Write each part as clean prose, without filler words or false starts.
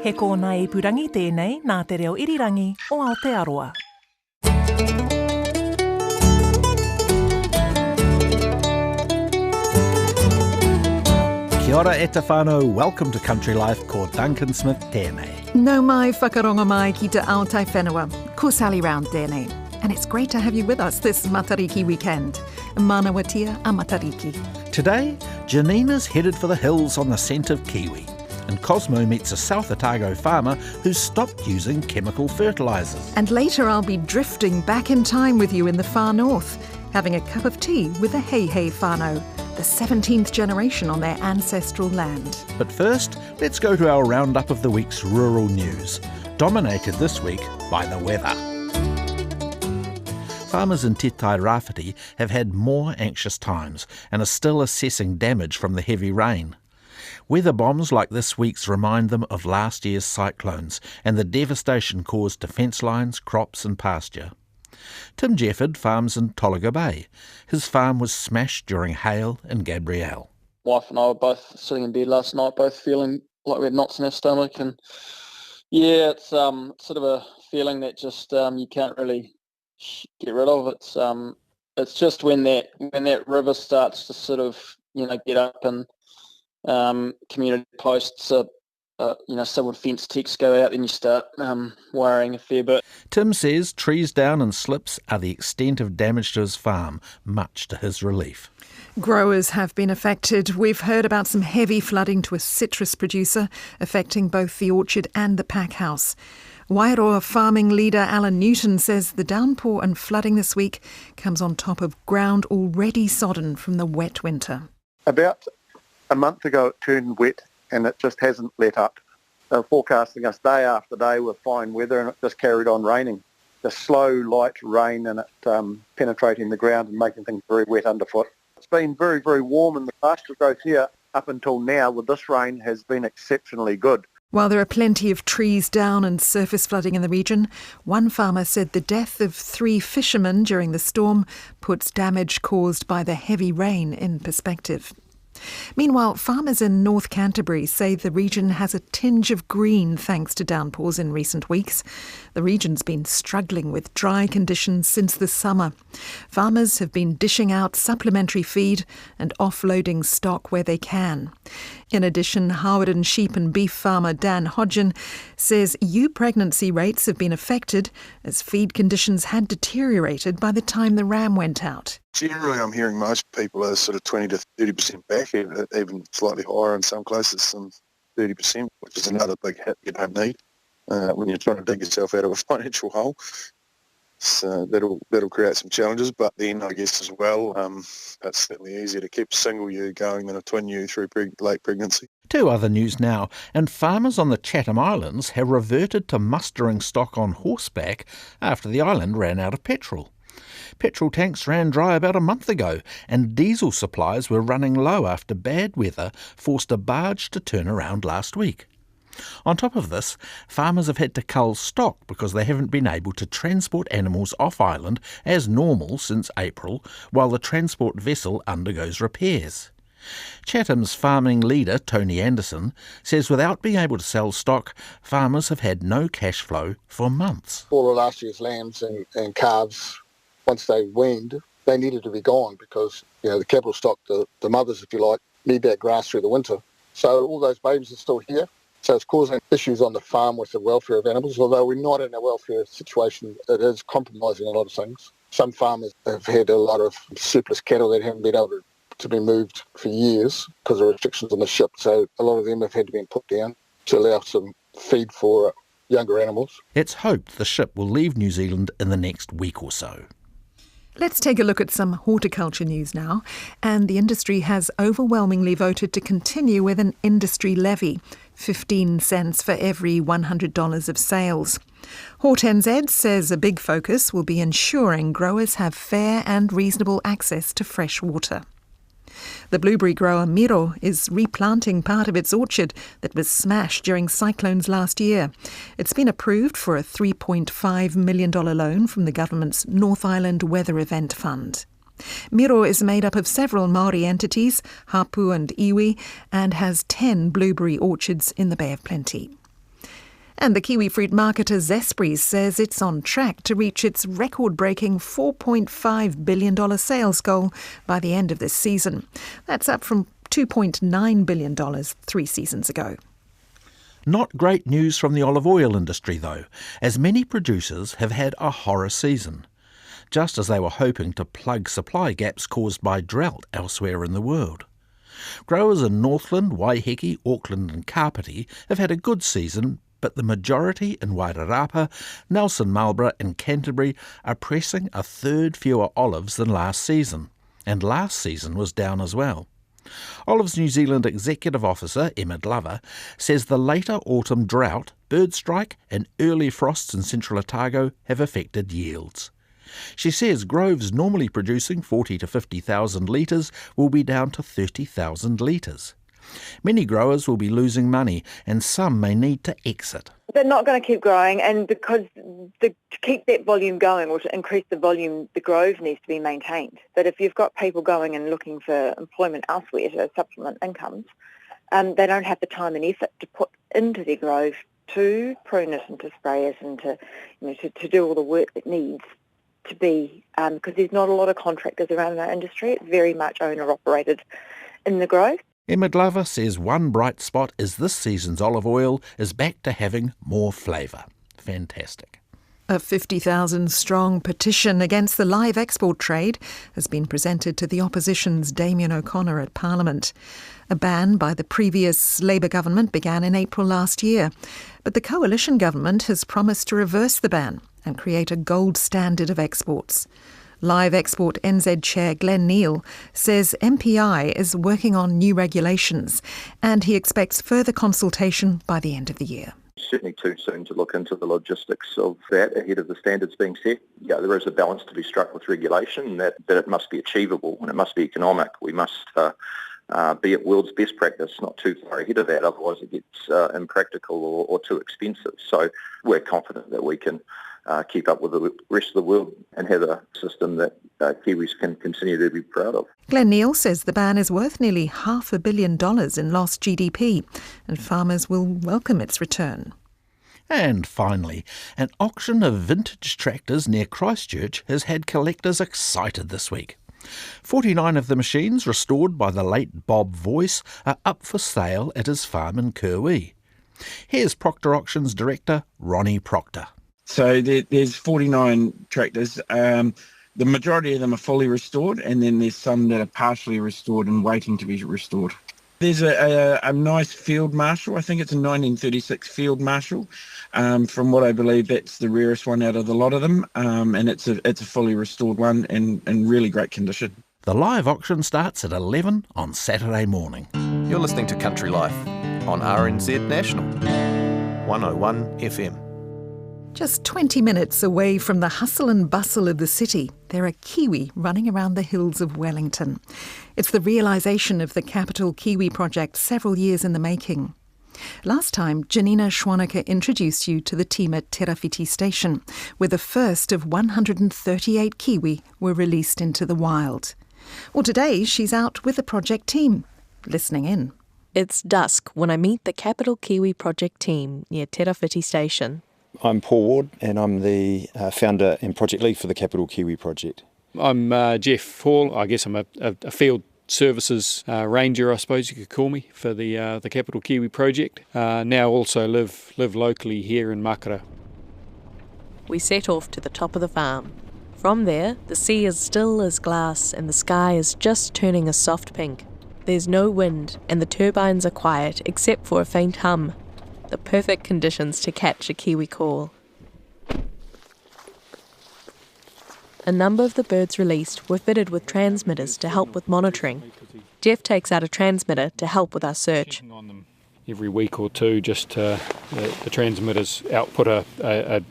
He kōna I purangi tēnei nā te reo irirangi o Aotearoa. Kia ora e te whānau, welcome to Country Life ko Duncan Smith tēnei. No mai whakaronga mai ki te Aotai whenua, ko Sally Round tēnei. And it's great to have you with us this Matariki weekend. Manawatia a Matariki. Today, Janina's headed for the hills on the scent of kiwi, and Cosmo meets a South Otago farmer who's stopped using chemical fertilisers. And later I'll be drifting back in time with you in the far north, having a cup of tea with the Hei whānau, the 17th generation on their ancestral land. But first, let's go to our roundup of the week's rural news, dominated this week by the weather. Farmers in Te Tai Rāwhiti have had more anxious times and are still assessing damage from the heavy rain. Weather bombs like this week's remind them of last year's cyclones and the devastation caused to fence lines, crops and pasture. Tim Jefford farms in Tolaga Bay. His farm was smashed during hail in Gabrielle. Wife and I were both sitting in bed last night, both feeling like we had knots in our stomach, and yeah, it's sort of a feeling that just you can't really get rid of. It's just when that river starts to sort of get up and community posts civil fence texts go out, then you start worrying a fair bit. Tim says trees down and slips are the extent of damage to his farm, much to his relief. Growers have been affected. We've heard about some heavy flooding to a citrus producer, affecting both the orchard and the pack house. Wairoa farming leader Alan Newton says the downpour and flooding this week comes on top of ground already sodden from the wet winter. About a month ago it turned wet and it just hasn't let up. They're forecasting us day after day with fine weather and it just carried on raining. The slow, light rain and it penetrating the ground and making things very wet underfoot. It's been very, very warm and the pasture growth here up until now with this rain has been exceptionally good. While there are plenty of trees down and surface flooding in the region, one farmer said the death of 3 fishermen during the storm puts damage caused by the heavy rain in perspective. Meanwhile, farmers in North Canterbury say the region has a tinge of green thanks to downpours in recent weeks. The region's been struggling with dry conditions since the summer. Farmers have been dishing out supplementary feed and offloading stock where they can. In addition, Hawarden sheep and beef farmer Dan Hodgin says ewe pregnancy rates have been affected as feed conditions had deteriorated by the time the ram went out. Generally, I'm hearing most people are sort of 20 to 30% back, even slightly higher in some places than 30%, which is another big hit you don't need when you're trying to dig yourself out of a financial hole. So that'll create some challenges, but then I guess as well, it's certainly easier to keep a single ewe going than a twin ewe through late pregnancy. To other news now, and farmers on the Chatham Islands have reverted to mustering stock on horseback after the island ran out of petrol. Petrol tanks ran dry about a month ago, and diesel supplies were running low after bad weather forced a barge to turn around last week. On top of this, farmers have had to cull stock because they haven't been able to transport animals off island as normal since April, while the transport vessel undergoes repairs. Chatham's farming leader, Tony Anderson, says without being able to sell stock, farmers have had no cash flow for months. All of last year's lambs and calves, once they weaned, they needed to be gone because the capital stock, the mothers, if you like, need that grass through the winter. So all those babies are still here. So it's causing issues on the farm with the welfare of animals. Although we're not in a welfare situation, it is compromising a lot of things. Some farmers have had a lot of surplus cattle that haven't been able to be moved for years because of restrictions on the ship. So a lot of them have had to be put down to allow some feed for younger animals. It's hoped the ship will leave New Zealand in the next week or so. Let's take a look at some horticulture news now. And the industry has overwhelmingly voted to continue with an industry levy, 15 cents for every $100 of sales. HortNZ says a big focus will be ensuring growers have fair and reasonable access to fresh water. The blueberry grower Miro is replanting part of its orchard that was smashed during cyclones last year. It's been approved for a $3.5 million loan from the government's North Island Weather Event Fund. Miro is made up of several Māori entities, Hapu and Iwi, and has 10 blueberry orchards in the Bay of Plenty. And the kiwi fruit marketer Zespri says it's on track to reach its record-breaking $4.5 billion sales goal by the end of this season. That's up from $2.9 billion 3 seasons ago. Not great news from the olive oil industry, though, as many producers have had a horror season, just as they were hoping to plug supply gaps caused by drought elsewhere in the world. Growers in Northland, Waiheke, Auckland and Kapiti have had a good season, but the majority in Wairarapa, Nelson Marlborough and Canterbury are pressing a third fewer olives than last season, and last season was down as well. Olives New Zealand Executive Officer Emma Glover says the later autumn drought, bird strike and early frosts in Central Otago have affected yields. She says groves normally producing 40 to 50,000 litres will be down to 30,000 litres. Many growers will be losing money and some may need to exit. They're not going to keep growing, and because to keep that volume going or to increase the volume, the grove needs to be maintained. But if you've got people going and looking for employment elsewhere to supplement incomes, they don't have the time and effort to put into their grove to prune it and to spray it and to do all the work that needs to be, because there's not a lot of contractors around in our industry. It's very much owner-operated in the grove. Emma Glover says one bright spot is this season's olive oil is back to having more flavour. Fantastic. A 50,000-strong petition against the live export trade has been presented to the opposition's Damien O'Connor at Parliament. A ban by the previous Labour government began in April last year, but the coalition government has promised to reverse the ban and create a gold standard of exports. Live Export NZ Chair Glenn Neal says MPI is working on new regulations and he expects further consultation by the end of the year. Certainly too soon to look into the logistics of that ahead of the standards being set. Yeah, there is a balance to be struck with regulation, that it must be achievable and it must be economic. We must be at world's best practice, not too far ahead of that, otherwise it gets impractical or too expensive. So we're confident that we can keep up with the rest of the world and have a system that Kiwis can continue to be proud of. Glenn Neal says the ban is worth nearly $500 million in lost GDP and farmers will welcome its return. And finally, an auction of vintage tractors near Christchurch has had collectors excited this week. 49 of the machines restored by the late Bob Voice are up for sale at his farm in Kirwee. Here's Proctor Auctions Director Ronnie Proctor. So there's 49 tractors. The majority of them are fully restored, and then there's some that are partially restored and waiting to be restored. There's a nice Field Marshal. I think it's a 1936 Field Marshal. From what I believe, that's the rarest one out of the lot of them, and it's a fully restored one and in really great condition. The live auction starts at 11 on Saturday morning. You're listening to Country Life on RNZ National, 101 FM. Just 20 minutes away from the hustle and bustle of the city, there are kiwi running around the hills of Wellington. It's the realisation of the Capital Kiwi project several years in the making. Last time, Janina Schwanneker introduced you to the team at Terafiti Station, where the first of 138 kiwi were released into the wild. Well, today she's out with the project team, listening in. It's dusk when I meet the Capital Kiwi project team near Terafiti Station. I'm Paul Ward and I'm the founder and project lead for the Capital Kiwi project. I'm Jeff Hall. I guess I'm a field services ranger, I suppose you could call me, for the Capital Kiwi project. Now also live locally here in Makara. We set off to the top of the farm. From there, the sea is still as glass and the sky is just turning a soft pink. There's no wind and the turbines are quiet except for a faint hum. The perfect conditions to catch a kiwi call. A number of the birds released were fitted with transmitters to help with monitoring. Jeff takes out a transmitter to help with our search. Every week or two, just the transmitters output a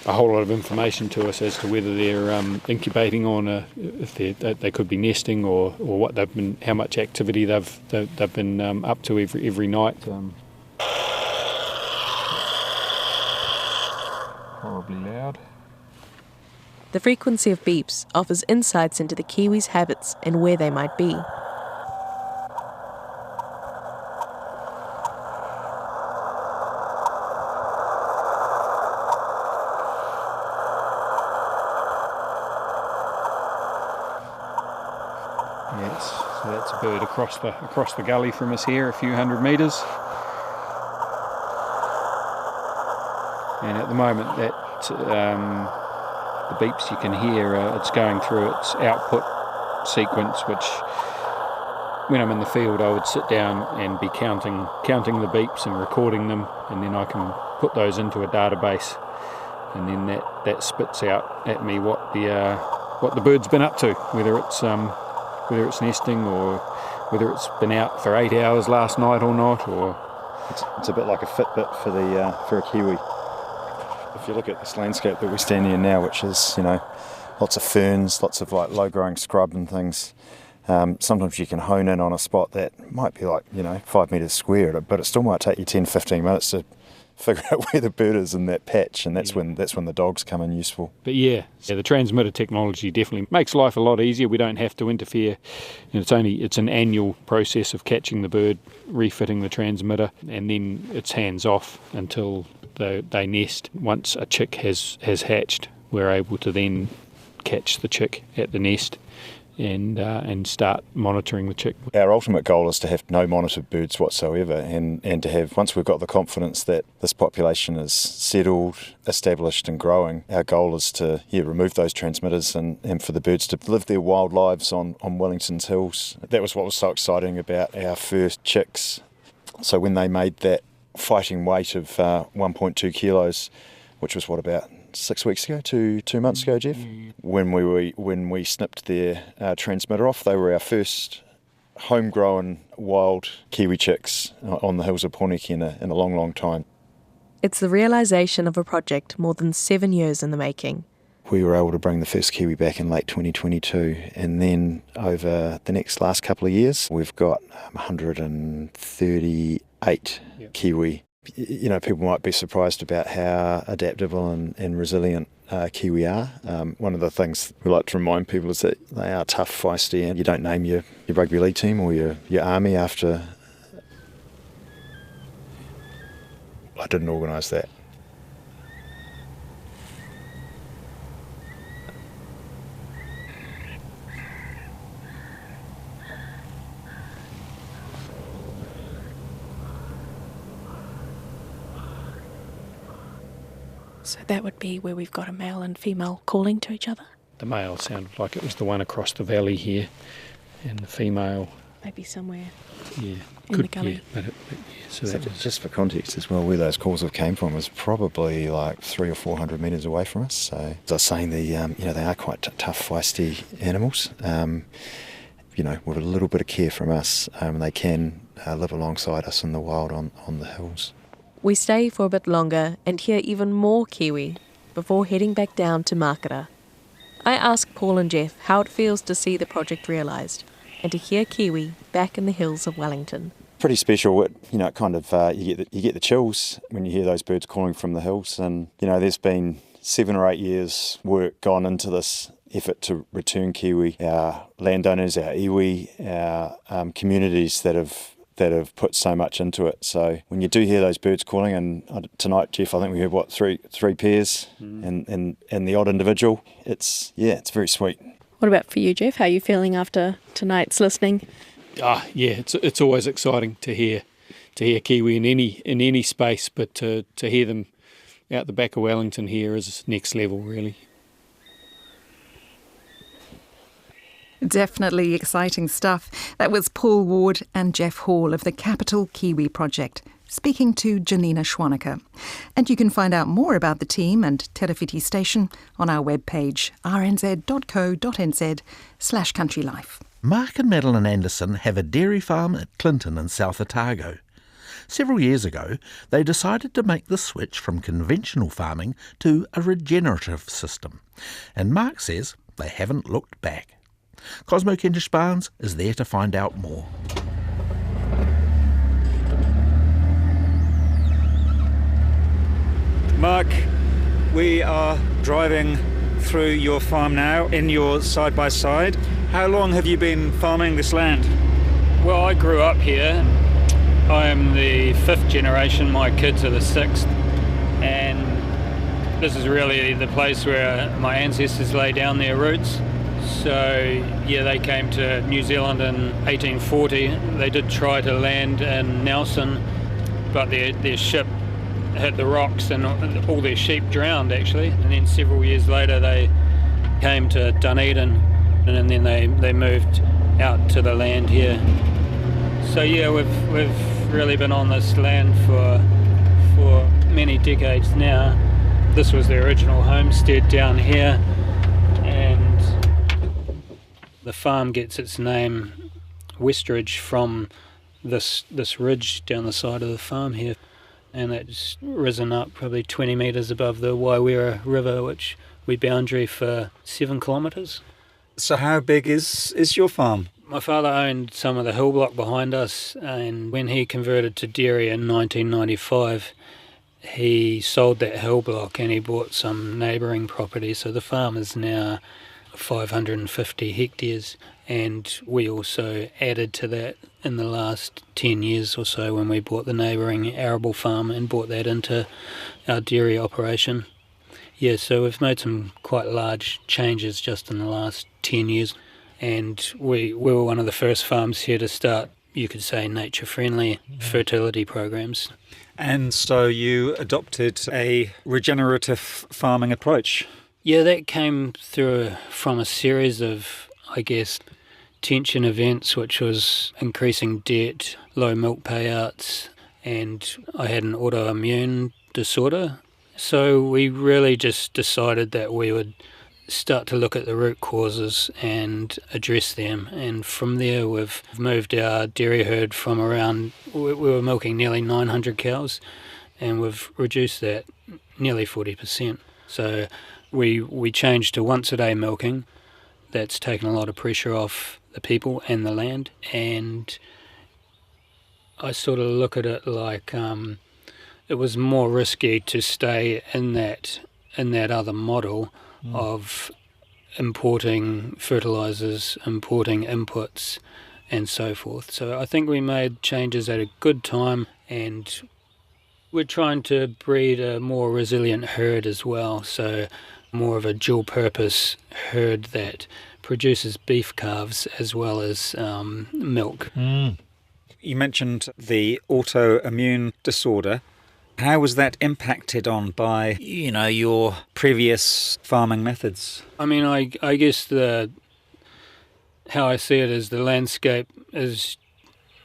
whole lot of information to us as to whether they're incubating on, if they could be nesting, or what they've been, how much activity they've been up to every night. Horribly loud. The frequency of beeps offers insights into the kiwis' habits and where they might be. That's a bird across the gully from us here, a few hundred metres. And at the moment, that the beeps you can hear, it's going through its output sequence, which when I'm in the field, I would sit down and be counting the beeps and recording them, and then I can put those into a database, and then that spits out at me what the bird's been up to, whether it's nesting or whether it's been out for 8 hours last night or not, or it's a bit like a Fitbit for a kiwi. If you look at this landscape that we're standing in now, which is, lots of ferns, lots of like low-growing scrub and things, sometimes you can hone in on a spot that might be like, 5 metres square, but it still might take you 10-15 minutes to figure out where the bird is in that patch, and that's when the dogs come in useful. But yeah, the transmitter technology definitely makes life a lot easier. We don't have to interfere, and it's an annual process of catching the bird, refitting the transmitter, and then it's hands off until they nest. Once a chick has hatched, we're able to then catch the chick at the nest and start monitoring the chick. Our ultimate goal is to have no monitored birds whatsoever, and to have, once we've got the confidence that this population is settled, established and growing, our goal is to remove those transmitters and for the birds to live their wild lives on Wellington's hills. That was what was so exciting about our first chicks. So when they made that fighting weight of 1.2 kilos, which was about 6 weeks ago, two months ago, Jeff. When we snipped their transmitter off, they were our first homegrown wild kiwi chicks on the hills of Porniki in a long, long time. It's the realisation of a project more than 7 years in the making. We were able to bring the first kiwi back in late 2022, and then over the last couple of years, we've got 138 kiwi. People might be surprised about how adaptable and resilient kiwi are. One of the things we like to remind people is that they are tough, feisty, and you don't name your rugby league team or your army after... I didn't organise that. So that would be where we've got a male and female calling to each other? The male sounded like it was the one across the valley here, and the female... Maybe somewhere in the gully. Yeah, so just for context as well, where those calls have came from was probably like 300 or 400 metres away from us. So as I was saying, they are quite tough, feisty animals. With a little bit of care from us, they can live alongside us in the wild on the hills. We stay for a bit longer and hear even more kiwi before heading back down to Makara. I ask Paul and Jeff how it feels to see the project realised and to hear kiwi back in the hills of Wellington. Pretty special. You get the chills when you hear those birds calling from the hills, and there's been 7 or 8 years work gone into this effort to return kiwi. Our landowners, our iwi, our communities that have put so much into it. So when you do hear those birds calling, and tonight, Jeff, I think we heard three pairs and the odd individual. It's very sweet. What about for you, Jeff? How are you feeling after tonight's listening? It's always exciting to hear kiwi in any space, but to hear them out the back of Wellington here is next level, really. Definitely exciting stuff. That was Paul Ward and Jeff Hall of the Capital Kiwi Project, speaking to Janina Schwanecker. And you can find out more about the team and Terrawhiti Station on our webpage, rnz.co.nz/countrylife. Mark and Madeline Anderson have a dairy farm at Clinton in South Otago. Several years ago, they decided to make the switch from conventional farming to a regenerative system. And Mark says they haven't looked back. Cosmo Kentish-Barnes is there to find out more. Mark, we are driving through your farm now in your side-by-side. How long have you been farming this land? Well, I grew up here. I am the 5th generation, my kids are the 6th, and this is really the place where my ancestors laid down their roots. So, yeah, they came to New Zealand in 1840. They did try to land in Nelson, but their ship hit the rocks and all their sheep drowned, actually. And then several years later they came to Dunedin, and then they moved out to the land here. So, yeah, we've really been on this land for many decades now. This was the original homestead down here, and the farm gets its name, Westridge, from this ridge down the side of the farm here, and it's risen up probably 20 metres above the Waiwera River, which we boundary for 7 kilometres. So how big is your farm? My father owned some of the hill block behind us, and when he converted to dairy in 1995, he sold that hill block and he bought some neighbouring property. So the farm is now 550 hectares, and we also added to that in the last 10 years or so when we bought the neighbouring arable farm and brought that into our dairy operation. Yeah, so we've made some quite large changes just in the last 10 years, and we were one of the first farms here to start, you could say, nature-friendly fertility programs. And so you adopted a regenerative farming approach. Yeah, that came through from a series of, I guess, tension events, which was increasing debt, low milk payouts, and I had an autoimmune disorder. So we really just decided that we would start to look at the root causes and address them. And from there, we've moved our dairy herd from around, we were milking nearly 900 cows, and we've reduced that nearly 40%. So we changed to once a day milking. That's taken a lot of pressure off the people and the land. And I sort of look at it like it was more risky to stay in that other model of importing fertilisers, importing inputs and so forth. So I think we made changes at a good time, and we're trying to breed a more resilient herd as well, so more of a dual purpose herd that produces beef calves as well as milk. You mentioned the autoimmune disorder. How was that impacted on by, your previous farming methods? I mean, I guess how I see it is the landscape is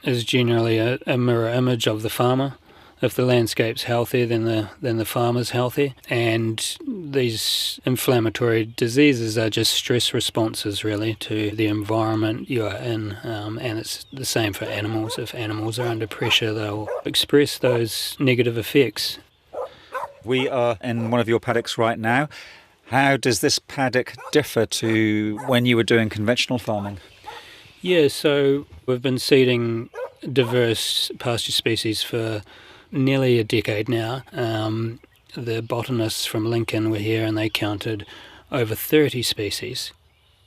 generally a mirror image of the farmer. If the landscape's healthy, then the farmer's healthy. And these inflammatory diseases are just stress responses, really, to the environment you are in. And it's the same for animals. If animals are under pressure, they'll express those negative effects. We are in one of your paddocks right now. How does this paddock differ to when you were doing conventional farming? Yeah, so we've been seeding diverse pasture species for nearly a decade now. The botanists from Lincoln were here and they counted over 30 species.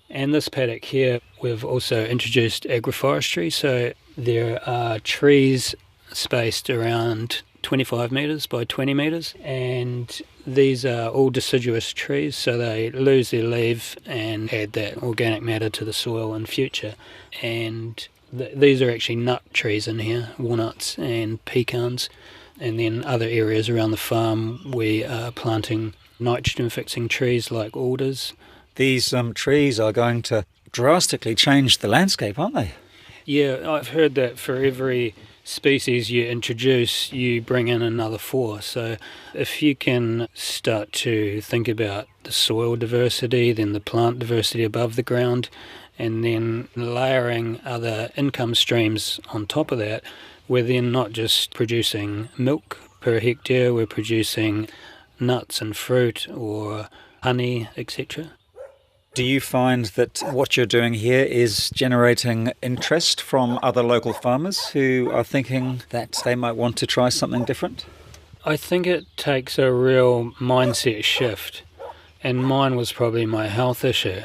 And this paddock here, we've also introduced agroforestry, so there are trees spaced around 25 metres by 20 metres, and these are all deciduous trees, so they lose their leaf and add that organic matter to the soil in future. And these are actually nut trees in here, walnuts and pecans. And then other areas around the farm, we are planting nitrogen-fixing trees like alders. These trees are going to drastically change the landscape, aren't they? Yeah, I've heard that for every species you introduce, you bring in another 4. So if you can start to think about the soil diversity, then the plant diversity above the ground, and then layering other income streams on top of that, we're then not just producing milk per hectare, we're producing nuts and fruit or honey, etc. Do you find that what you're doing here is generating interest from other local farmers who are thinking that they might want to try something different? I think it takes a real mindset shift, and mine was probably my health issue.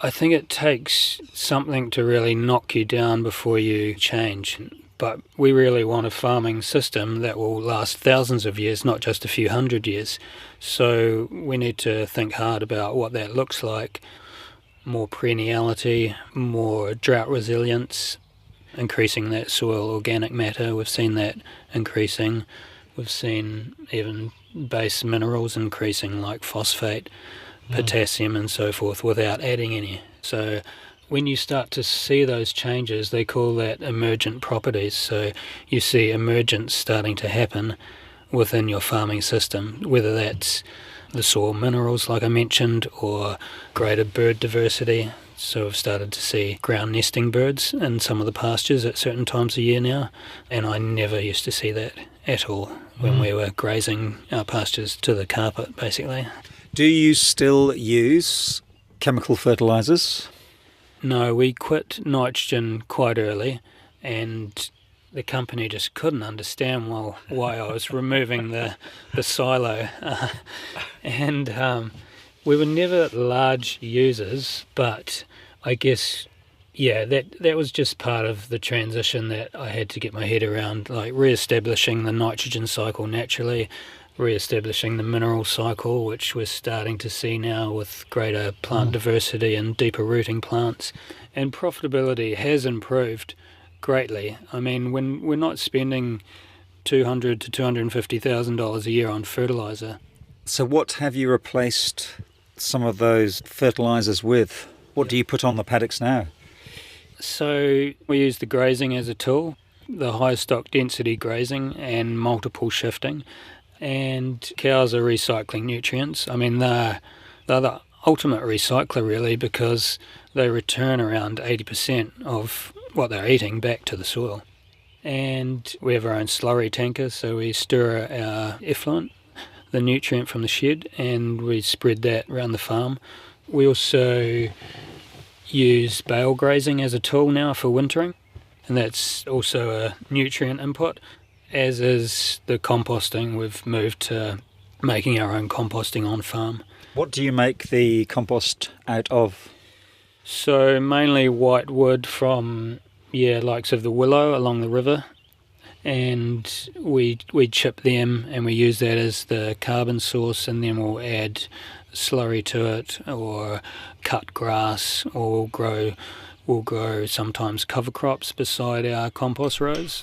I think it takes something to really knock you down before you change. But we really want a farming system that will last thousands of years, not just a few hundred years. So we need to think hard about what that looks like. more perenniality, more drought resilience, increasing that soil organic matter. We've seen that increasing. We've seen even base minerals increasing like phosphate, potassium and so forth without adding any. So when you start to see those changes, they call that emergent properties. So you see emergence starting to happen within your farming system, whether that's the soil minerals like I mentioned or greater bird diversity. So we've started to see ground nesting birds in some of the pastures at certain times of year now, and I never used to see that at all when we were grazing our pastures to the carpet basically. Do you still use chemical fertilisers? No, we quit nitrogen quite early, and the company just couldn't understand why I was removing the silo. We were never large users, but I guess, yeah, that was just part of the transition that I had to get my head around, like re-establishing the nitrogen cycle naturally, re-establishing the mineral cycle, which we're starting to see now with greater plant diversity and deeper rooting plants. And profitability has improved greatly. I mean, when we're not spending $200,000 to $250,000 a year on fertiliser. So what have you replaced some of those fertilisers with? What do you put on the paddocks now? So we use the grazing as a tool, the high stock density grazing and multiple shifting. And cows are recycling nutrients. I mean, they're the ultimate recycler really, because they return around 80% of what they're eating back to the soil. And we have our own slurry tanker, so we stir our effluent, the nutrient from the shed, and we spread that around the farm. We also use bale grazing as a tool now for wintering, and that's also a nutrient input, as is the composting. We've moved to making our own composting on farm. What do you make the compost out of? So mainly white wood from likes of the willow along the river, and we chip them and we use that as the carbon source, and then we'll add slurry to it or cut grass, or we'll grow sometimes cover crops beside our compost rows.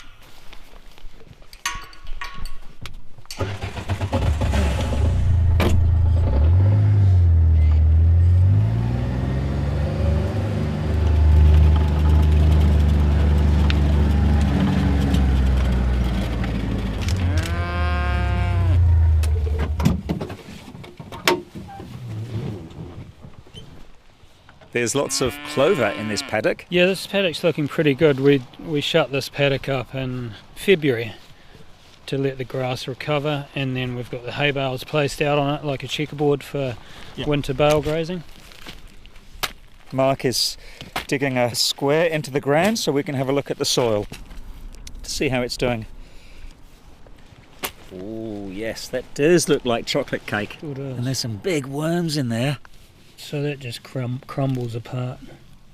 There's lots of clover in this paddock. Yeah, this paddock's looking pretty good. We shut this paddock up in February to let the grass recover, and then we've got the hay bales placed out on it like a checkerboard for winter bale grazing. Mark is digging a square into the ground so we can have a look at the soil to see how it's doing. Oh yes, that does look like chocolate cake. It does. And there's some big worms in there. So that just crumbles apart.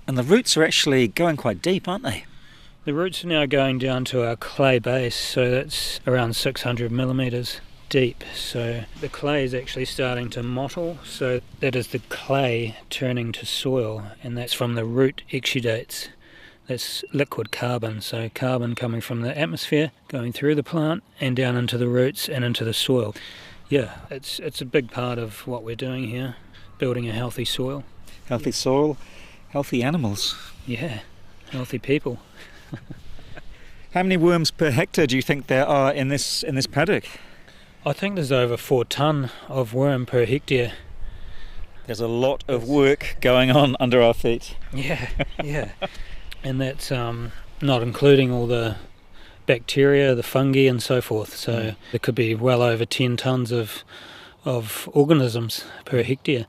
And the roots are actually going quite deep, aren't they? The roots are now going down to our clay base, so that's around 600 millimetres deep. So the clay is actually starting to mottle, so that is the clay turning to soil, and that's from the root exudates. That's liquid carbon, so carbon coming from the atmosphere, going through the plant and down into the roots and into the soil. Yeah, it's a big part of what we're doing here, building a healthy soil. Healthy soil, healthy animals. Yeah, healthy people. How many worms per hectare do you think there are in this paddock? I think there's over 4 tonne of worm per hectare. There's a lot of work going on under our feet. Yeah, yeah. And that's not including all the bacteria, the fungi and so forth. So there could be well over 10 tonnes of organisms per hectare.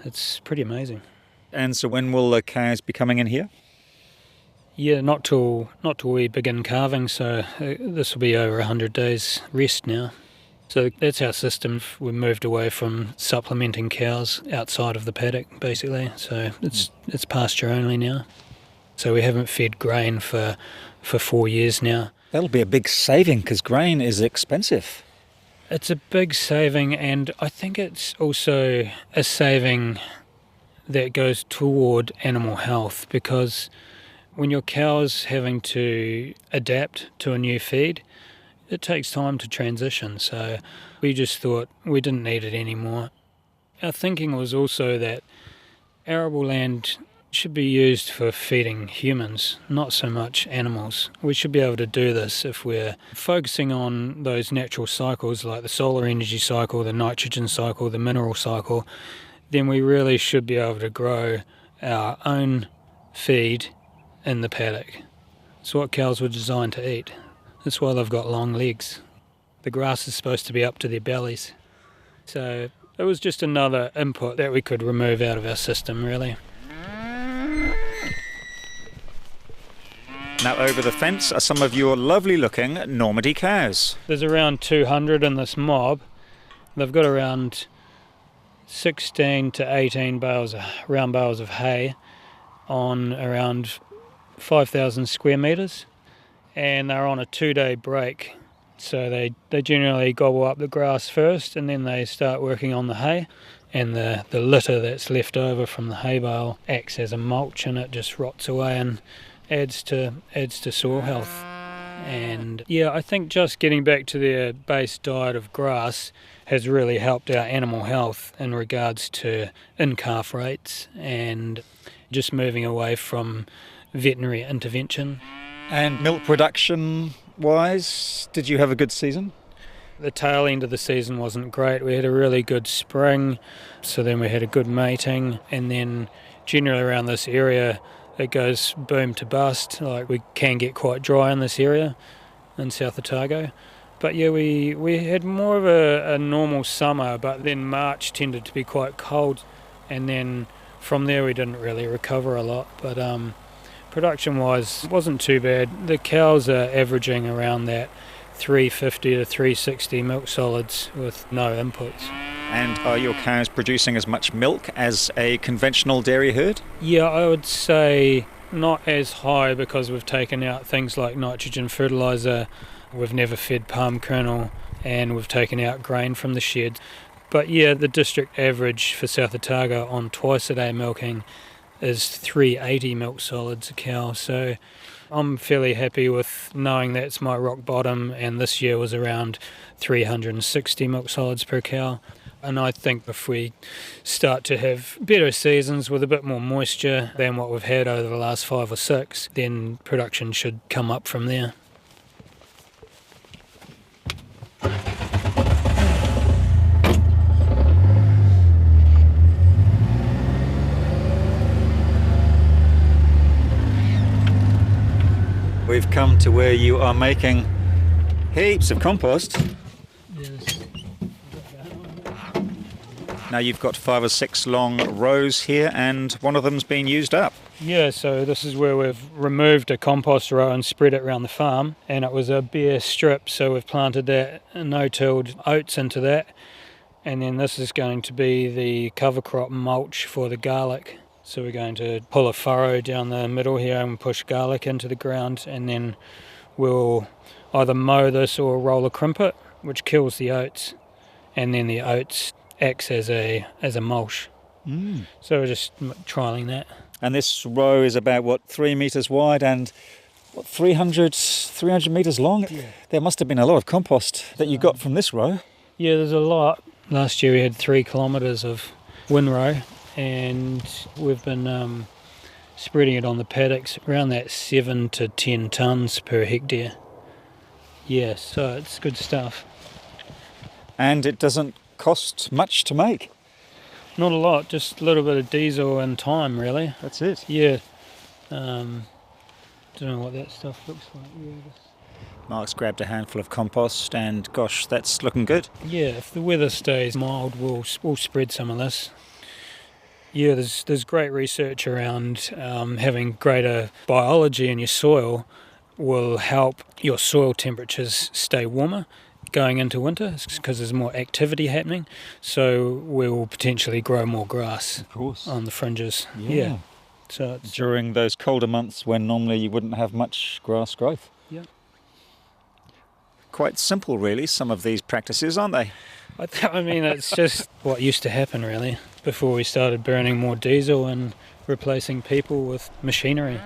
It's pretty amazing. And so when will the cows be coming in here? Yeah, not till we begin calving, so this will be over 100 days rest now. So that's our system. We've moved away from supplementing cows outside of the paddock, basically. So it's pasture only now. So we haven't fed grain for 4 years now. That'll be a big saving because grain is expensive. It's a big saving, and I think it's also a saving that goes toward animal health, because when your cow's having to adapt to a new feed, it takes time to transition. So we just thought we didn't need it anymore. Our thinking was also that arable land should be used for feeding humans, not so much animals. We should be able to do this if we're focusing on those natural cycles like the solar energy cycle, the nitrogen cycle, the mineral cycle. Then we really should be able to grow our own feed in the paddock. It's what cows were designed to eat. That's why they've got long legs. The grass is supposed to be up to their bellies. So it was just another input that we could remove out of our system, really. Now over the fence are some of your lovely looking Normandy cows. There's around 200 in this mob. They've got around 16 to 18 round bales of hay on around 5,000 square metres, and they're on a 2-day break. So they generally gobble up the grass first, and then they start working on the hay, and the litter that's left over from the hay bale acts as a mulch, and it just rots away and adds to soil health. And yeah, I think just getting back to their base diet of grass has really helped our animal health in regards to in-calf rates and just moving away from veterinary intervention. And milk production wise, did you have a good season? The tail end of the season wasn't great. We had a really good spring, so then we had a good mating, and then generally around this area it goes boom to bust. Like, we can get quite dry in this area in South Otago. But yeah, we had more of a normal summer, but then March tended to be quite cold, and then from there we didn't really recover a lot. But production-wise, wasn't too bad. The cows are averaging around that 350 to 360 milk solids with no inputs. And are your cows producing as much milk as a conventional dairy herd? Yeah, I would say not as high, because we've taken out things like nitrogen fertiliser, we've never fed palm kernel, and we've taken out grain from the shed. But yeah, the district average for South Otago on twice-a-day milking is 380 milk solids a cow. So I'm fairly happy with knowing that's my rock bottom, and this year was around 360 milk solids per cow. And I think if we start to have better seasons with a bit more moisture than what we've had over the last 5 or 6, then production should come up from there. We've come to where you are making heaps of compost. Yes. Now you've got 5 or 6 long rows here, and one of them's been used up. Yeah, so this is where we've removed a compost row and spread it around the farm, and it was a bare strip, so we've planted that no-tilled oats into that, and then this is going to be the cover crop mulch for the garlic. So we're going to pull a furrow down the middle here and push garlic into the ground, and then we'll either mow this or roll a crimpet, which kills the oats, and then the oats acts as a mulch. So we're just trialling that. And this row is about, 3 metres wide and 300 metres long? Yeah. There must have been a lot of compost that you got from this row. Yeah, there's a lot. Last year we had 3 kilometres of windrow, and we've been spreading it on the paddocks around that 7 to 10 tonnes per hectare. Yeah, so it's good stuff. And it doesn't cost much to make? Not a lot, just a little bit of diesel and time, really. That's it? Yeah. Don't know what that stuff looks like. Yeah, Mark's grabbed a handful of compost, and gosh, that's looking good. yeah, if the weather stays mild, we'll spread some of this. Yeah, there's great research around having greater biology in your soil will help your soil temperatures stay warmer going into winter, because there's more activity happening, so we will potentially grow more grass on the fringes. Yeah. So it's during those colder months when normally you wouldn't have much grass growth. Yeah. quite simple, really, some of these practices, aren't they? I mean, it's just what used to happen, really, before we started burning more diesel and replacing people with machinery.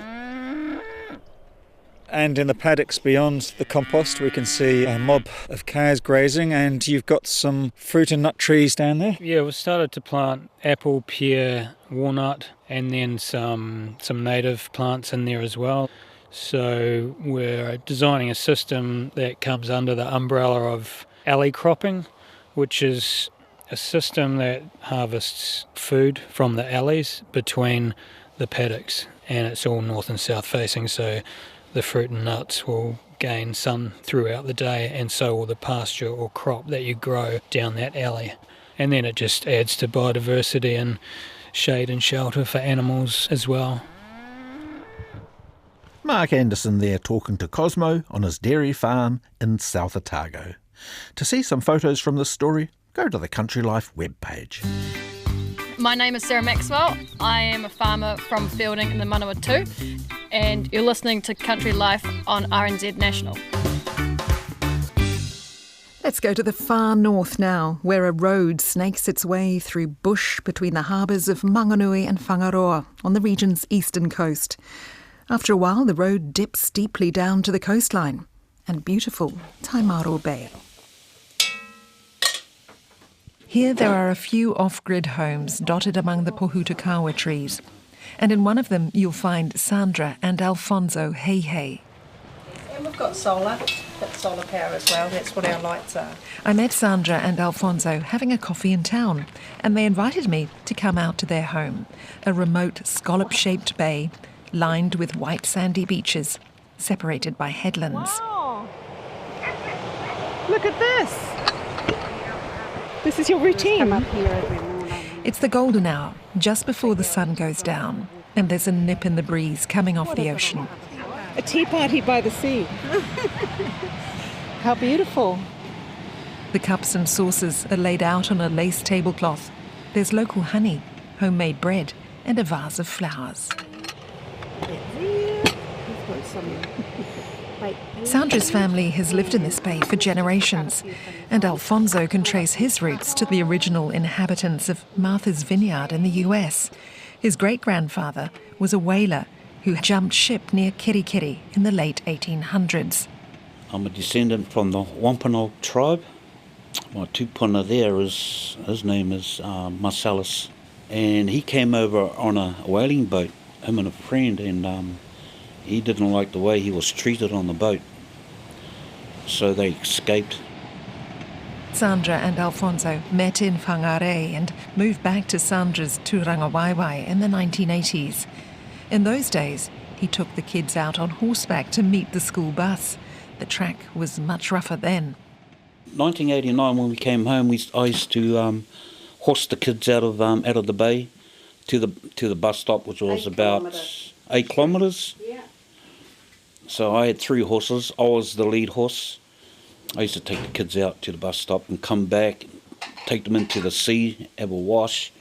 And in the paddocks beyond the compost, we can see a mob of cows grazing, and you've got some fruit and nut trees down there. Yeah, we started to plant apple, pear, walnut, and then some native plants in there as well. So we're designing a system that comes under the umbrella of alley cropping, which is a system that harvests food from the alleys between the paddocks, and it's all north and south facing, so the fruit and nuts will gain sun throughout the day, and so will the pasture or crop that you grow down that alley. And then it just adds to biodiversity and shade and shelter for animals as well. Mark Anderson there talking to Cosmo on his dairy farm in South Otago. To see some photos from this story, go to the Country Life webpage. My name is Sarah Maxwell. I am a farmer from Feilding in the Manawatu, and you're listening to Country Life on RNZ National. Let's go to the far north now, where a road snakes its way through bush between the harbours of Manganui and Whangaroa on the region's eastern coast. After a while, the road dips deeply down to the coastline and beautiful Taimaro Bay. Here there are a few off-grid homes dotted among the pohutukawa trees. And in one of them you'll find Sandra and Alfonso Hey. And we've got solar. Got solar power as well. That's what our lights are. I met Sandra and Alfonso having a coffee in town, and they invited me to come out to their home, a remote scallop-shaped bay lined with white sandy beaches, separated by headlands. Wow. Look at this. This is your routine. Come up here every morning. It's the golden hour, just before the sun goes down, and there's a nip in the breeze coming off the ocean. A tea party by the sea. How beautiful. The cups and saucers are laid out on a lace tablecloth. There's local honey, homemade bread, and a vase of flowers. Sandra's family has lived in this bay for generations, and Alfonso can trace his roots to the original inhabitants of Martha's Vineyard in the US. His great-grandfather was a whaler who jumped ship near Kirikiri in the late 1800s. I'm a descendant from the Wampanoag tribe. My tupuna there, his name is Marcellus, and he came over on a whaling boat, him and a friend, and he didn't like the way he was treated on the boat, so they escaped. Sandra and Alfonso met in Whangarei and moved back to Sandra's Tūrangawaewae in the 1980s. In those days, he took the kids out on horseback to meet the school bus. The track was much rougher then. 1989, when we came home, I used to horse the kids out of the bay to the bus stop, which was about 8 kilometres. Yeah. So I had 3 horses. I was the lead horse. I used to take the kids out to the bus stop and come back, take them into the sea, have a wash,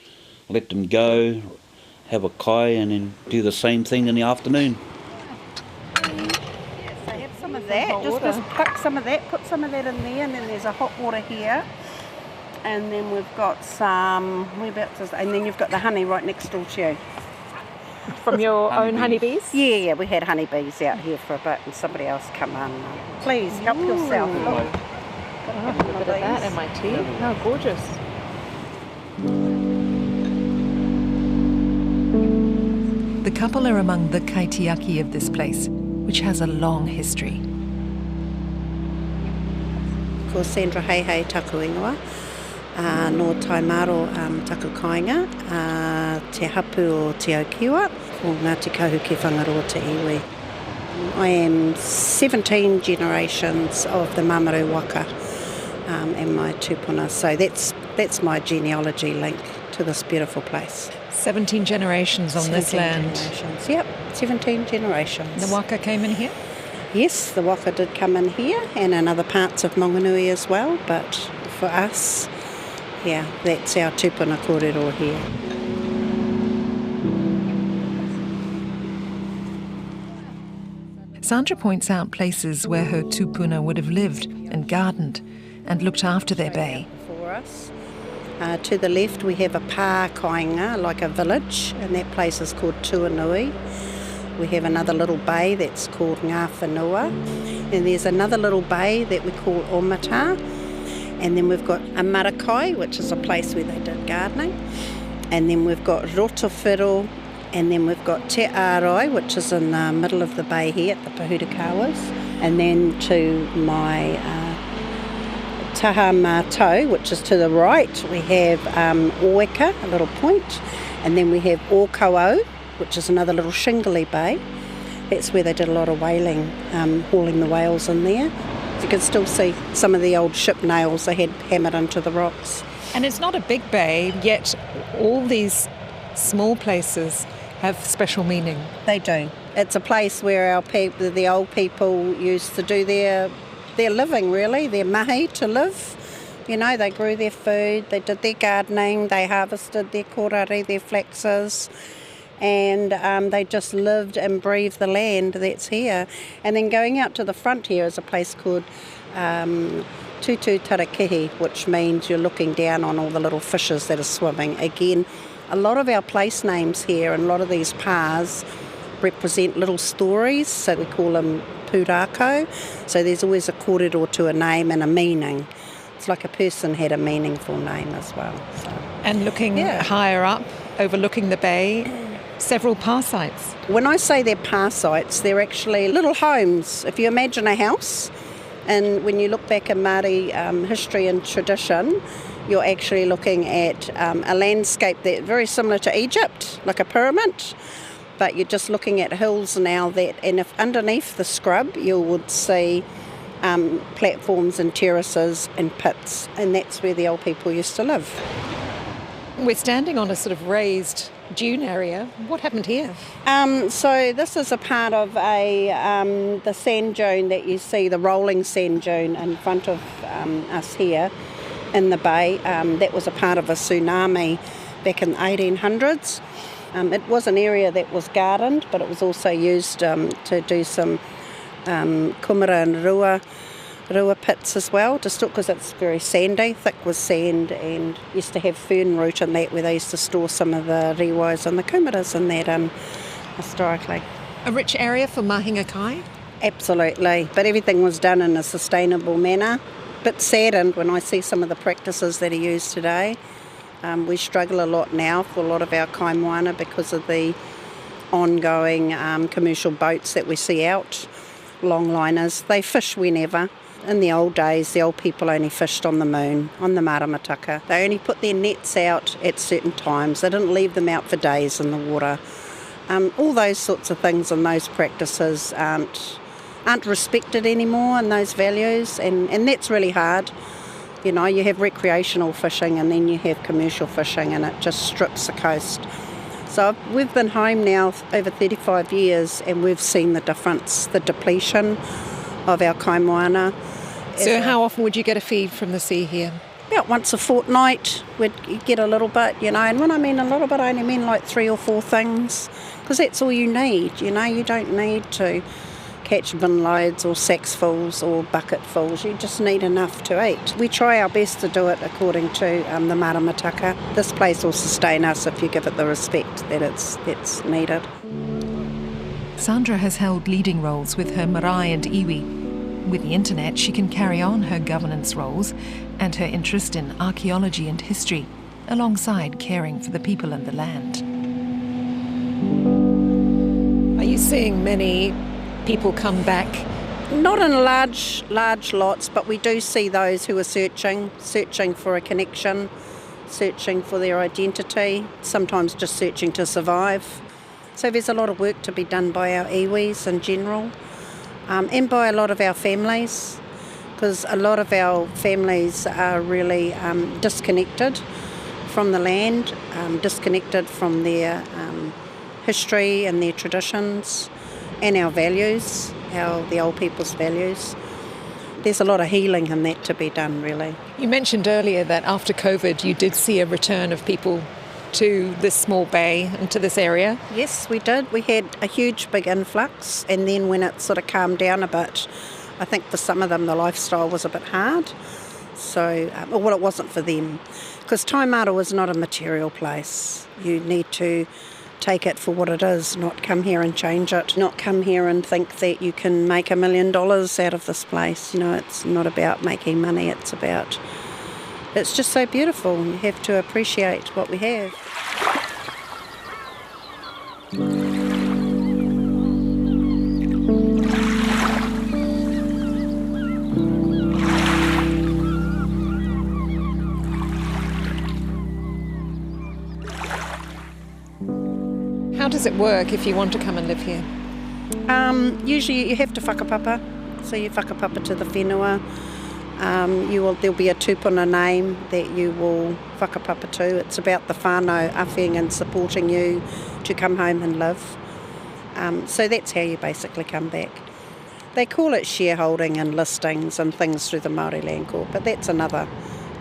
let them go, have a kai, and then do the same thing in the afternoon. Yes, I have some of that. Just pluck some of that, put some of that in there, and then there's a hot water here. And then we've got some, and then you've got the honey right next door to you. From your own honeybees? Yeah, we had honeybees out here for a bit and somebody else come on. Please, help yourself. Look. Have a bit of that and my tea. How gorgeous. The couple are among the kaitiaki of this place, which has a long history. Ko Sandra Hei taku ingoa, no Taimaro taku kāinga, te hapu o te Aokiwa, ko Ngāti Kahu ki Whangaroa te iwi. I am 17 generations of the Mamaru waka and my tupuna, so that's my genealogy link to this beautiful place. 17 generations on this land. Generations. Yep, 17 generations. The waka came in here? Yes, the waka did come in here and in other parts of Manganui as well, but for us, yeah, that's our tupuna kōrero here. Sandra points out places where her tupuna would have lived, and gardened and looked after their bay. For us. To the left we have a pā kāinga, like a village, and that place is called Tuanui. We have another little bay that's called Ngā Whenua, and there's another little bay that we call Omata, and then we've got a Marakai, which is a place where they did gardening, and then we've got Rotowhiro, and then we've got Te Ārai, which is in the middle of the bay here at the Pahutakawas, and then to my Taha Mātou, which is to the right, we have Oeka, a little point, and then we have Ōkauau, which is another little shingly bay. That's where they did a lot of whaling, hauling the whales in there. You can still see some of the old ship nails they had hammered into the rocks. And it's not a big bay, yet all these small places have special meaning. They do. It's a place where our people, the old people used to do their living, really, their mahi to live. You know, they grew their food, they did their gardening, they harvested their korari, their flaxes, and they just lived and breathed the land that's here. And then going out to the front here is a place called Tutu Tarakihi, which means you're looking down on all the little fishes that are swimming. Again, a lot of our place names here and a lot of these pās represent little stories, so we call them pūrākau. So there's always a kōrero to a name and a meaning. It's like a person had a meaningful name as well. So. And looking higher up, overlooking the bay, several pā sites. When I say they're pā sites, they're actually little homes. If you imagine a house, and when you look back at Māori history and tradition, you're actually looking at a landscape that's very similar to Egypt, like a pyramid. But you're just looking at hills now and if underneath the scrub you would see platforms and terraces and pits, and that's where the old people used to live. We're standing on a sort of raised dune area. What happened here? So this is a part of the sand dune that you see, the rolling sand dune in front of us here in the bay. That was a part of a tsunami back in the 1800s. It was an area that was gardened, but it was also used to do some kumara and rua pits as well, just because it's very sandy, thick with sand, and used to have fern root in that where they used to store some of the riwais and the kumaras in that historically. A rich area for mahinga kai? Absolutely, but everything was done in a sustainable manner. Bit saddened when I see some of the practices that are used today. We struggle a lot now for a lot of our kai moana because of the ongoing commercial boats that we see out, longliners. They fish whenever. In the old days, the old people only fished on the moon, on the maramataka. They only put their nets out at certain times. They didn't leave them out for days in the water. All those sorts of things and those practices aren't respected anymore, and those values, and that's really hard. You know, you have recreational fishing and then you have commercial fishing, and it just strips the coast. So we've been home now over 35 years and we've seen the difference, the depletion of our kai moana. So how often would you get a feed from the sea here? About once a fortnight we'd get a little bit, you know, and when I mean a little bit, I only mean like 3 or 4 things, because that's all you need, you know. You don't need to catch bin loads or sacks fulls or bucket fulls. You just need enough to eat. We try our best to do it according to the maramataka. This place will sustain us if you give it the respect that it's needed. Sandra has held leading roles with her marae and iwi. With the internet, she can carry on her governance roles and her interest in archaeology and history, alongside caring for the people and the land. Are you seeing many people come back? Not in large lots, but we do see those who are searching for a connection, searching for their identity, sometimes just searching to survive. So there's a lot of work to be done by our iwis in general, and by a lot of our families, because a lot of our families are really disconnected from the land, disconnected from their history and their traditions and our values, the old people's values. There's a lot of healing in that to be done, really. You mentioned earlier that after COVID you did see a return of people to this small bay and to this area. Yes, we did. We had a huge big influx, and then when it sort of calmed down a bit, I think for some of them the lifestyle was a bit hard. So, well, it wasn't for them. Because Taimaro is not a material place. You need to take it for what it is, not come here and change it. Not come here and think that you can make $1 million out of this place. You know, it's not about making money, it's just so beautiful. You have to appreciate what we have. How does it work if you want to come and live here? Usually you have to whakapapa. So you whakapapa to the whenua. There'll be a tupuna name that you will whakapapa to. It's about the whānau awhiang and supporting you to come home and live. So that's how you basically come back. They call it shareholding and listings and things through the Māori Land Court, but that's another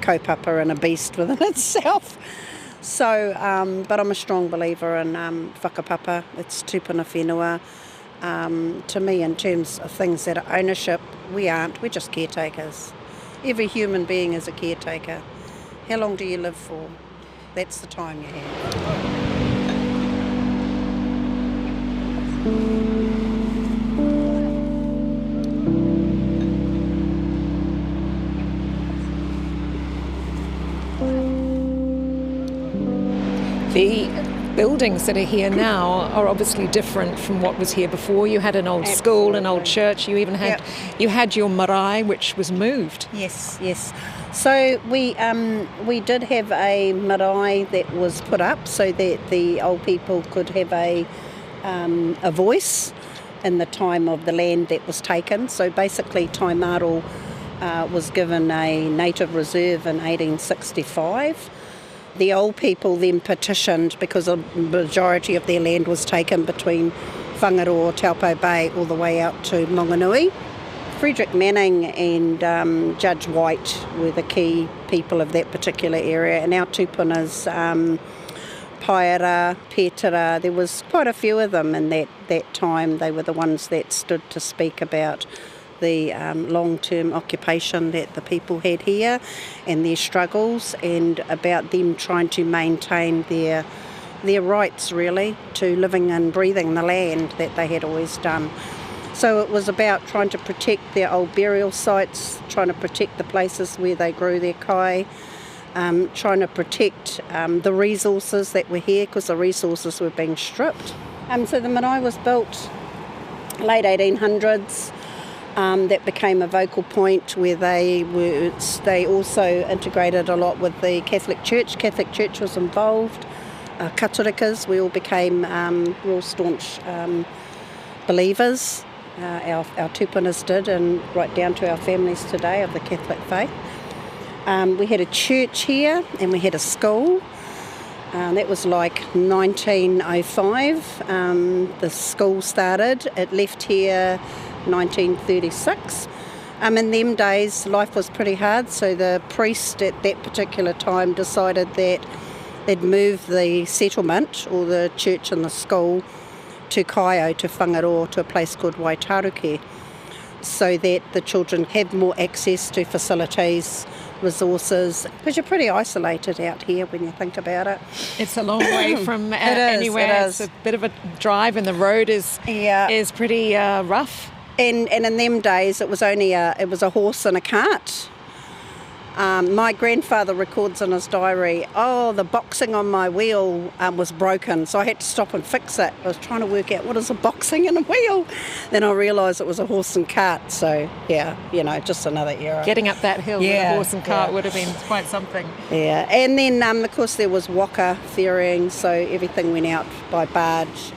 kaupapa and a beast within itself. So, but I'm a strong believer in whakapapa. It's tupuna whenua. To me, in terms of things that are ownership, we're just caretakers. Every human being is a caretaker. How long do you live for? That's the time you have. The buildings that are here now are obviously different from what was here before. You had an old school, an old church. You even had you had your marae, which was moved. Yes. So we did have a marae that was put up so that the old people could have a voice in the time of the land that was taken. So basically, Taimaro was given a native reserve in 1865. The old people then petitioned because a majority of their land was taken between Whangaroa, Taupo Bay, all the way out to Monganui. Frederick Manning and Judge White were the key people of that particular area, and our tupunas, Paera, Petera, there was quite a few of them in that time. They were the ones that stood to speak about the long-term occupation that the people had here and their struggles, and about them trying to maintain their rights, really, to living and breathing the land that they had always done. So it was about trying to protect their old burial sites, trying to protect the places where they grew their kai, trying to protect the resources that were here, because the resources were being stripped. So the marae was built late 1800s. That became a vocal point where they also integrated a lot with the Catholic Church. Catholic Church was involved. Katurikas, we all became real staunch believers. Our tupunas did, and right down to our families today of the Catholic faith. We had a church here and we had a school. That was like 1905. The school started. It left here 1936. In them days, life was pretty hard, so the priest at that particular time decided that they'd move the settlement, or the church and the school, to Kaio, to Whangaroa, to a place called Waitaruke, so that the children have more access to facilities, resources, because you're pretty isolated out here when you think about it. It's a long way from anywhere. It's a bit of a drive, and the road is pretty rough. And in them days, it was only a horse and a cart. My grandfather records in his diary, the boxing on my wheel was broken, so I had to stop and fix it. I was trying to work out what is a boxing in a wheel. Then I realised it was a horse and cart, so just another era. Getting up that hill with a horse and cart would have been quite something. Yeah, and then of course there was waka ferrying, so everything went out by barge.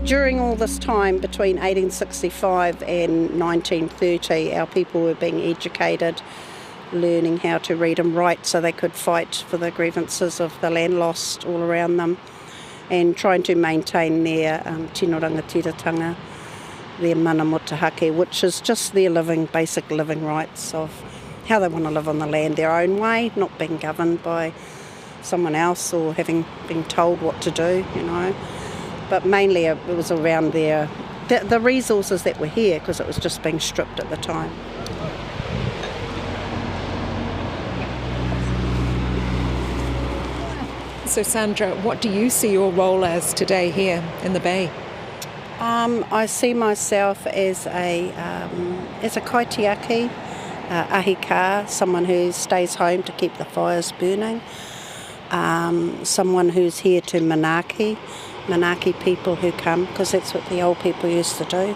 During all this time, between 1865 and 1930, our people were being educated, learning how to read and write so they could fight for the grievances of the land lost all around them, and trying to maintain their tino rangatiratanga, their mana motahake, which is just their basic living rights of how they want to live on the land their own way, not being governed by someone else or having been told what to do, you know. But mainly it was around the resources that were here, because it was just being stripped at the time. So Sandra, what do you see your role as today here in the bay? I see myself as a kaitiaki, ahika, someone who stays home to keep the fires burning, someone who's here to manaaki people who come, because that's what the old people used to do.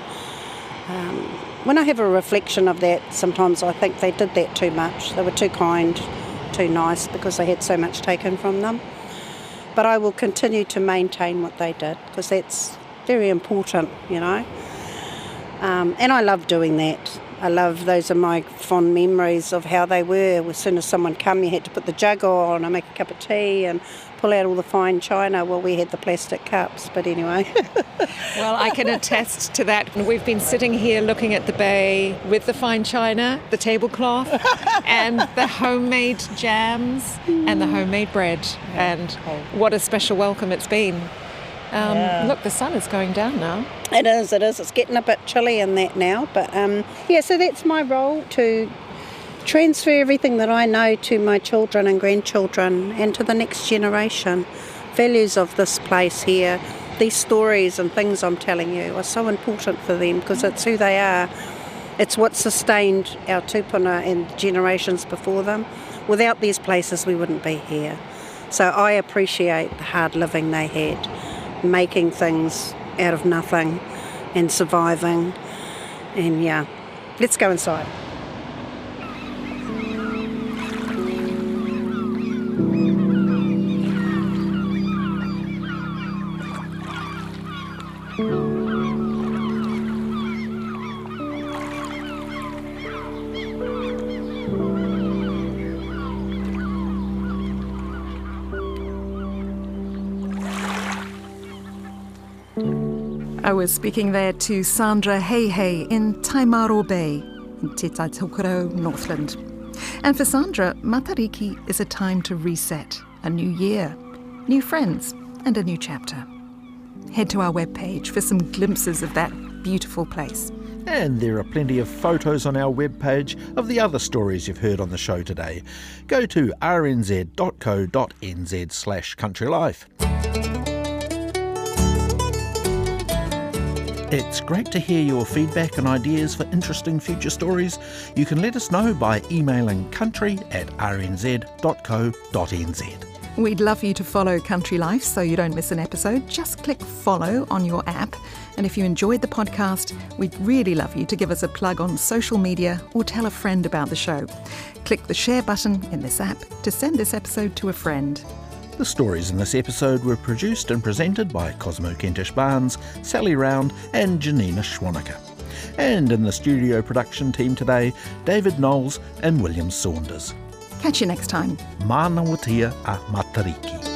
When I have a reflection of that, sometimes I think they did that too much. They were too kind, too nice, because they had so much taken from them. But I will continue to maintain what they did, because that's very important, you know. And I love doing that. Those are my fond memories of how they were. As soon as someone come, you had to put the jug on and make a cup of tea and pull out all the fine china. Well, we had the plastic cups, but anyway. Well, I can attest to that. We've been sitting here looking at the bay with the fine china, the tablecloth, and the homemade jams and the homemade bread. And what a special welcome it's been. Look, the sun is going down now. It is. It's getting a bit chilly in that now. But so that's my role, to transfer everything that I know to my children and grandchildren and to the next generation. Values of this place here, these stories and things I'm telling you are so important for them, because it's who they are. It's what sustained our tupuna and generations before them. Without these places, we wouldn't be here. So I appreciate the hard living they had, making things out of nothing and surviving. And let's go inside. I was speaking there to Sandra Heihei in Taimaro Bay in Te Taitokoro, Northland. And for Sandra, Matariki is a time to reset, a new year, new friends and a new chapter. Head to our webpage for some glimpses of that beautiful place. And there are plenty of photos on our webpage of the other stories you've heard on the show today. Go to rnz.co.nz/countrylife. It's great to hear your feedback and ideas for interesting future stories. You can let us know by emailing country@rnz.co.nz. We'd love you to follow Country Life so you don't miss an episode. Just click follow on your app. And if you enjoyed the podcast, we'd really love you to give us a plug on social media or tell a friend about the show. Click the share button in this app to send this episode to a friend. The stories in this episode were produced and presented by Cosmo Kentish-Barnes, Sally Round and Janina Schwannecker. And in the studio production team today, David Knowles and William Saunders. Catch you next time. Mana watia a Matariki.